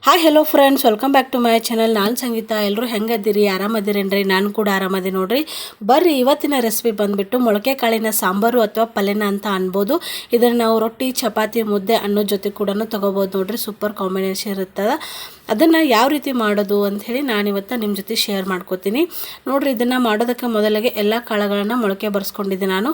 Hi hello friends, welcome back to my channel. ನಾನು ಸಂಗೀತ. ಎಲ್ಲರೂ ಹೆಂಗದಿರಿ? ಆರಾಮದಿರೇನ್ರಿ? ನಾನು ಕೂಡ ಆರಾಮದಿ ನೋಡ್ರಿ. ಬರ್ರಿ, ಇವತ್ತಿನ ರೆಸಿಪಿ ಬಂದುಬಿಟ್ಟು ಮೊಳಕೆ ಕಾಳಿನ ಸಾಂಬಾರು ಅಥವಾ ಪಲ್ಯನ ಅಂತ ಅನ್ಬೋದು. ಇದನ್ನು ನಾವು ರೊಟ್ಟಿ, ಚಪಾತಿ, ಮುದ್ದೆ ಅನ್ನೋ ಜೊತೆ ಕೂಡ ತೊಗೋಬೋದು ನೋಡ್ರಿ. ಸೂಪರ್ ಕಾಂಬಿನೇಷನ್ ಇರ್ತದೆ. ಅದನ್ನು ಯಾವ ರೀತಿ ಮಾಡೋದು ಅಂಥೇಳಿ ನಾನಿವತ್ತು ನಿಮ್ಮ ಜೊತೆ ಶೇರ್ ಮಾಡ್ಕೋತೀನಿ ನೋಡಿರಿ. ಇದನ್ನು ಮಾಡೋದಕ್ಕೆ ಮೊದಲಿಗೆ ಎಲ್ಲ ಕಾಳುಗಳನ್ನು ಮೊಳಕೆ ಬರೆಸ್ಕೊಂಡಿದ್ದೀನಿ. ನಾನು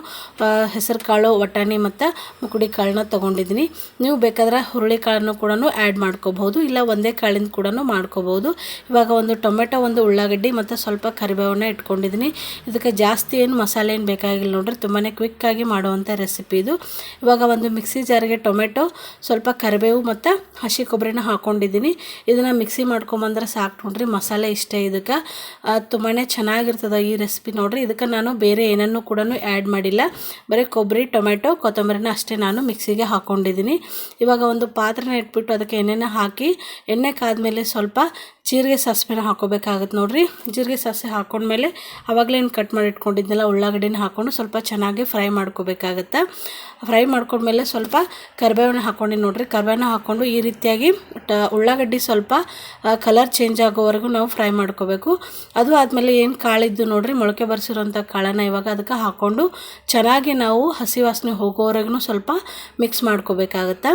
ಹೆಸರು ಕಾಳು, ವಟಾಣಿ ಮತ್ತು ಮುಕುಡಿ ಕಾಳನ್ನ ತೊಗೊಂಡಿದ್ದೀನಿ. ನೀವು ಬೇಕಾದ್ರೆ ಹುರುಳಿ ಕಾಳನ್ನು ಕೂಡ ಆ್ಯಡ್ ಮಾಡ್ಕೋಬಹುದು, ಇಲ್ಲ ಒಂದೇ ಕಾಳಿಂದ ಕೂಡ ಮಾಡ್ಕೋಬಹುದು. ಇವಾಗ ಒಂದು ಟೊಮೆಟೊ, ಒಂದು ಉಳ್ಳಾಗಡ್ಡಿ ಮತ್ತು ಸ್ವಲ್ಪ ಕರಿಬೇವನ್ನ ಇಟ್ಕೊಂಡಿದ್ದೀನಿ. ಇದಕ್ಕೆ ಜಾಸ್ತಿ ಏನು ಮಸಾಲೆ ಏನು ಬೇಕಾಗಿಲ್ಲ ನೋಡ್ರಿ. ತುಂಬಾ ಕ್ವಿಕ್ಕಾಗಿ ಮಾಡುವಂಥ ರೆಸಿಪಿ ಇದು. ಇವಾಗ ಒಂದು ಮಿಕ್ಸಿ ಜಾರಿಗೆ ಟೊಮೆಟೊ, ಸ್ವಲ್ಪ ಕರಿಬೇವು ಮತ್ತು ಹಸಿ ಕೊಬ್ಬರಿನ ಹಾಕ್ಕೊಂಡಿದ್ದೀನಿ. ಇದನ್ನು ಮಿಕ್ಸಿ ಮಾಡ್ಕೊಂಬಂದ್ರೆ ಸಾಕು ನೋಡ್ರಿ. ಮಸಾಲೆ ಇಷ್ಟೇ ಇದಕ್ಕೆ. ತುಂಬಾ ಚೆನ್ನಾಗಿರ್ತದೆ ಈ ರೆಸಿಪಿ ನೋಡ್ರಿ. ಇದಕ್ಕೆ ನಾನು ಬೇರೆ ಏನನ್ನು ಕೂಡ ಆ್ಯಡ್ ಮಾಡಿಲ್ಲ. ಬರೀ ಕೊಬ್ಬರಿ, ಟೊಮೆಟೊ, ಕೊತ್ತಂಬರಿನ ಅಷ್ಟೇ ನಾನು ಮಿಕ್ಸಿಗೆ ಹಾಕ್ಕೊಂಡಿದ್ದೀನಿ. ಇವಾಗ ಒಂದು ಪಾತ್ರೆನ ಇಟ್ಬಿಟ್ಟು ಅದಕ್ಕೆ ಎಣ್ಣೆನ ಹಾಕಿ, ಎಣ್ಣೆ ಕಾದ್ಮೇಲೆ ಸ್ವಲ್ಪ ಜೀರಿಗೆ ಸಾಸಿವೆನ ಹಾಕೋಬೇಕಾಗುತ್ತೆ ನೋಡ್ರಿ. ಜೀರಿಗೆ ಸಾಸಿವೆ ಹಾಕೊಂಡ್ಮೇಲೆ ಆವಾಗಲೇನು ಕಟ್ ಮಾಡಿ ಇಟ್ಕೊಂಡಿದ್ನೆಲ್ಲ ಉಳ್ಳಾಗಡ್ಡಿನ ಹಾಕ್ಕೊಂಡು ಸ್ವಲ್ಪ ಚೆನ್ನಾಗಿ ಫ್ರೈ ಮಾಡ್ಕೋಬೇಕಾಗತ್ತೆ. ಫ್ರೈ ಮಾಡ್ಕೊಂಡ್ಮೇಲೆ ಸ್ವಲ್ಪ ಕರಿಬೇವನ್ನ ಹಾಕ್ಕೊಂಡು ನೋಡ್ರಿ. ಕರಿಬೇವನ್ನ ಹಾಕ್ಕೊಂಡು ಈ ರೀತಿಯಾಗಿ ಉಳ್ಳಾಗಡ್ಡಿ ಸ್ವಲ್ಪ ಕಲರ್ ಚೇಂಜ್ ಆಗೋವರೆಗೂ ನಾವು ಫ್ರೈ ಮಾಡ್ಕೋಬೇಕು. ಅದು ಆದಮೇಲೆ ಏನು ಕಾಳಿದ್ದು ನೋಡ್ರಿ, ಮೊಳಕೆ ಬರೆಸಿರೋಂಥ ಕಾಳನ್ನು ಇವಾಗ ಅದಕ್ಕೆ ಹಾಕ್ಕೊಂಡು ಚೆನ್ನಾಗಿ ನಾವು ಹಸಿ ವಾಸನೆ ಹೋಗೋವರೆಗೂ ಸ್ವಲ್ಪ ಮಿಕ್ಸ್ ಮಾಡ್ಕೋಬೇಕಾಗತ್ತೆ.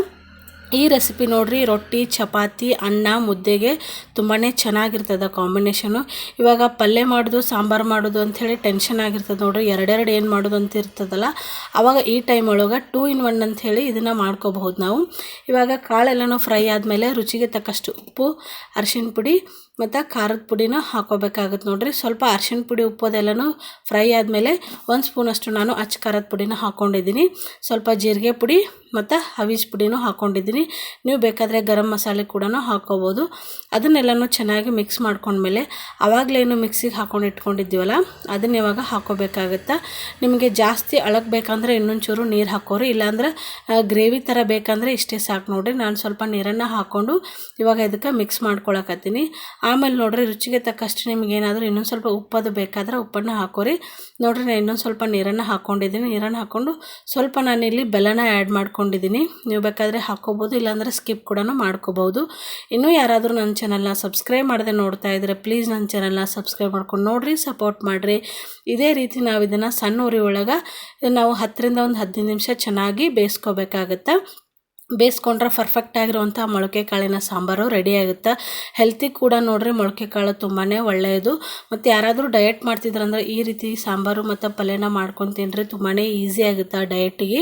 ಈ ರೆಸಿಪಿ ನೋಡ್ರಿ ರೊಟ್ಟಿ, ಚಪಾತಿ, ಅನ್ನ, ಮುದ್ದೆಗೆ ತುಂಬಾ ಚೆನ್ನಾಗಿರ್ತದೆ ಕಾಂಬಿನೇಷನು. ಇವಾಗ ಪಲ್ಯ ಮಾಡೋದು, ಸಾಂಬಾರು ಮಾಡೋದು ಅಂಥೇಳಿ ಟೆನ್ಷನ್ ಆಗಿರ್ತದೆ ನೋಡ್ರಿ. ಎರಡೆರಡು ಏನು ಮಾಡೋದು ಅಂತ ಇರ್ತದಲ್ಲ, ಆವಾಗ ಈ ಟೈಮ್ ಒಳಗೆ 2 in 1 ಅಂಥೇಳಿ ಇದನ್ನು ಮಾಡ್ಕೋಬಹುದು ನಾವು. ಇವಾಗ ಕಾಳೆಲ್ಲನೂ ಫ್ರೈ ಆದಮೇಲೆ ರುಚಿಗೆ ತಕ್ಕಷ್ಟು ಉಪ್ಪು, ಅರಿಶಿಣ ಪುಡಿ ಮತ್ತು ಖಾರದ ಪುಡಿನ ಹಾಕೋಬೇಕಾಗುತ್ತೆ ನೋಡ್ರಿ. ಸ್ವಲ್ಪ ಅರಿಶಿಣ ಪುಡಿ, ಉಪ್ಪು ಅದೆಲ್ಲನೂ ಫ್ರೈ ಆದಮೇಲೆ 1 ಸ್ಪೂನಷ್ಟು ನಾನು ಅಚ್ಚ ಖಾರದ ಪುಡಿನ ಹಾಕ್ಕೊಂಡಿದ್ದೀನಿ. ಸ್ವಲ್ಪ ಜೀರಿಗೆ ಪುಡಿ ಮತ್ತು ಹವೀಜ್ ಪುಡಿನೂ ಹಾಕ್ಕೊಂಡಿದ್ದೀನಿ. ನೀವು ಬೇಕಾದರೆ ಗರಂ ಮಸಾಲೆ ಕೂಡ ಹಾಕ್ಕೋಬೋದು. ಅದನ್ನೆಲ್ಲನೂ ಚೆನ್ನಾಗಿ ಮಿಕ್ಸ್ ಮಾಡ್ಕೊಂಡ್ಮೇಲೆ ಆವಾಗಲೇನು ಮಿಕ್ಸಿಗೆ ಹಾಕ್ಕೊಂಡು ಇಟ್ಕೊಂಡಿದ್ದೀವಲ್ಲ ಅದನ್ನ ಇವಾಗ ಹಾಕ್ಕೋಬೇಕಾಗತ್ತೆ. ನಿಮಗೆ ಜಾಸ್ತಿ ಅಳಗಬೇಕಂದ್ರೆ ಇನ್ನೊಂಚೂರು ನೀರು ಹಾಕೋರಿ, ಇಲ್ಲಾಂದ್ರೆ ಗ್ರೇವಿ ಥರ ಬೇಕಂದರೆ ಇಷ್ಟೇ ಸಾಕು ನೋಡಿರಿ. ನಾನು ಸ್ವಲ್ಪ ನೀರನ್ನು ಹಾಕ್ಕೊಂಡು ಇವಾಗ ಇದಕ್ಕೆ ಮಿಕ್ಸ್ ಮಾಡ್ಕೊಳಕತ್ತೀನಿ. ಆಮೇಲೆ ನೋಡ್ರಿ ರುಚಿಗೆ ತಕ್ಕಷ್ಟು ನಿಮ್ಗೆ ಏನಾದರೂ ಇನ್ನೊಂದು ಸ್ವಲ್ಪ ಉಪ್ಪದು ಬೇಕಾದ್ರೆ ಉಪ್ಪನ್ನು ಹಾಕೋರಿ ನೋಡ್ರಿ. ನಾನು ಇನ್ನೊಂದು ಸ್ವಲ್ಪ ನೀರನ್ನು ಹಾಕ್ಕೊಂಡಿದ್ದೀನಿ. ನೀರನ್ನು ಹಾಕ್ಕೊಂಡು ಸ್ವಲ್ಪ ನಾನಿಲ್ಲಿ ಬೆಲ್ಲನ ಆ್ಯಡ್ ಮಾಡ್ಕೊಂಡಿದ್ದೀನಿ. ನೀವು ಬೇಕಾದರೆ ಹಾಕ್ಕೋಬೋದು, ಇಲ್ಲಾಂದರೆ ಸ್ಕಿಪ್ ಕೂಡ ಮಾಡ್ಕೋಬೋದು. ಇನ್ನೂ ಯಾರಾದರೂ ನನ್ನ ಚಾನಲ್ನ ಸಬ್ಸ್ಕ್ರೈಬ್ ಮಾಡದೆ ನೋಡ್ತಾ ಇದ್ದರೆ ಪ್ಲೀಸ್ ನನ್ನ ಚಾನಲ್ನ ಸಬ್ಸ್ಕ್ರೈಬ್ ಮಾಡ್ಕೊಂಡು ನೋಡಿರಿ, ಸಪೋರ್ಟ್ ಮಾಡಿರಿ. ಇದೇ ರೀತಿ ನಾವು ಇದನ್ನು ಸಣ್ಣ ಉರಿ ಒಳಗೆ ನಾವು 10 ರಿಂದ 15 ನಿಮಿಷ ಚೆನ್ನಾಗಿ ಬೇಯಿಸ್ಕೋಬೇಕಾಗತ್ತೆ. ಬೇಯಿಸ್ಕೊಂಡ್ರೆ ಪರ್ಫೆಕ್ಟ್ ಆಗಿರುವಂಥ ಮೊಳಕೆ ಕಾಳಿನ ಸಾಂಬಾರು ರೆಡಿ ಆಗುತ್ತೆ. ಹೆಲ್ತಿಗೆ ಕೂಡ ನೋಡ್ರಿ ಮೊಳಕೆ ಕಾಳು ತುಂಬಾ ಒಳ್ಳೆಯದು. ಮತ್ತು ಯಾರಾದರೂ ಡಯಟ್ ಮಾಡ್ತಿದ್ರಂದ್ರೆ ಈ ರೀತಿ ಸಾಂಬಾರು ಮತ್ತು ಪಲ್ಯನ ಮಾಡ್ಕೊಂಡು ತಿನ್ನಿರಿ. ತುಂಬಾ ಈಸಿ ಆಗುತ್ತೆ ಡಯಟಿಗೆ.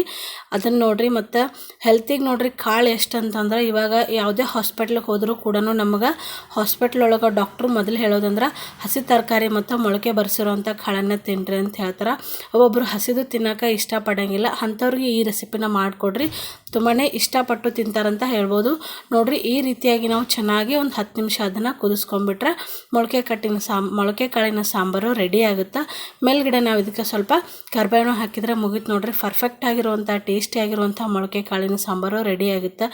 ಅದನ್ನು ನೋಡ್ರಿ. ಮತ್ತು ಹೆಲ್ತಿಗೆ ನೋಡ್ರಿ ಕಾಳು ಎಷ್ಟು ಅಂತಂದ್ರೆ, ಇವಾಗ ಯಾವುದೇ ಹಾಸ್ಪಿಟ್ಲಿಗೆ ಹೋದರೂ ಕೂಡ ನಮಗೆ ಹಾಸ್ಪಿಟ್ಲ್ ಒಳಗೆ ಡಾಕ್ಟ್ರು ಮೊದಲು ಹೇಳೋದಂದ್ರೆ ಹಸಿ ತರಕಾರಿ ಮತ್ತು ಮೊಳಕೆ ಬರೆಸಿರೋವಂಥ ಕಾಳನ್ನು ತಿನ್ನಿರಿ ಅಂತ ಹೇಳ್ತಾರೆ. ಒಬ್ಬೊಬ್ಬರು ಹಸಿದು ತಿನ್ನೋಕೆ ಇಷ್ಟಪಡೋಂಗಿಲ್ಲ, ಅಂಥವ್ರಿಗೆ ಈ ರೆಸಿಪಿನ ಮಾಡಿಕೊಡ್ರಿ. ತುಂಬಾ ಇಷ್ಟಪಟ್ಟು ತಿಂತಾರಂತ ಹೇಳ್ಬೋದು ನೋಡ್ರಿ. ಈ ರೀತಿಯಾಗಿ ನಾವು ಚೆನ್ನಾಗಿ ಒಂದು 10 ನಿಮಿಷ ಅದನ್ನು ಕುದಿಸ್ಕೊಂಡ್ಬಿಟ್ರೆ ಮೊಳಕೆ ಕಾಳಿನ ಸಾಂಬಾರು ರೆಡಿ ಆಗುತ್ತೆ. ಮೇಲ್ಗಡೆ ನಾವು ಇದಕ್ಕೆ ಸ್ವಲ್ಪ ಕರಿಬೇವು ಹಾಕಿದರೆ ಮುಗೀತು ನೋಡ್ರಿ. ಪರ್ಫೆಕ್ಟ್ ಆಗಿರುವಂಥ ಟೇಸ್ಟಿ ಆಗಿರುವಂಥ ಮೊಳಕೆ ಕಾಳಿನ ಸಾಂಬಾರು ರೆಡಿ ಆಗುತ್ತೆ.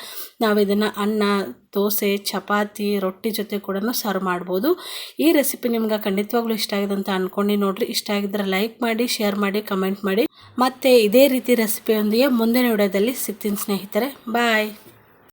ನಾವು ಇದನ್ನು ಅನ್ನ, ದೋಸೆ, ಚಪಾತಿ, ರೊಟ್ಟಿ ಜೊತೆ ಕೂಡ ಸರ್ವ್ ಮಾಡ್ಬೋದು. ಈ ರೆಸಿಪಿ ನಿಮ್ಗೆ ಖಂಡಿತವಾಗ್ಲೂ ಇಷ್ಟ ಆಗಿದೆ ಅಂತ ಅಂದ್ಕೊಂಡು ನೋಡ್ರಿ. ಇಷ್ಟ ಆಗಿದ್ರೆ ಲೈಕ್ ಮಾಡಿ, ಶೇರ್ ಮಾಡಿ, ಕಮೆಂಟ್ ಮಾಡಿ. ಮತ್ತು ಇದೇ ರೀತಿ ರೆಸಿಪಿಯೊಂದಿಗೆ ಮುಂದಿನ ವಿಡಿಯೋದಲ್ಲಿ ಸಿಗ್ತೀನಿ ಸ್ನೇಹಿತರೆ. ಬಾಯ್.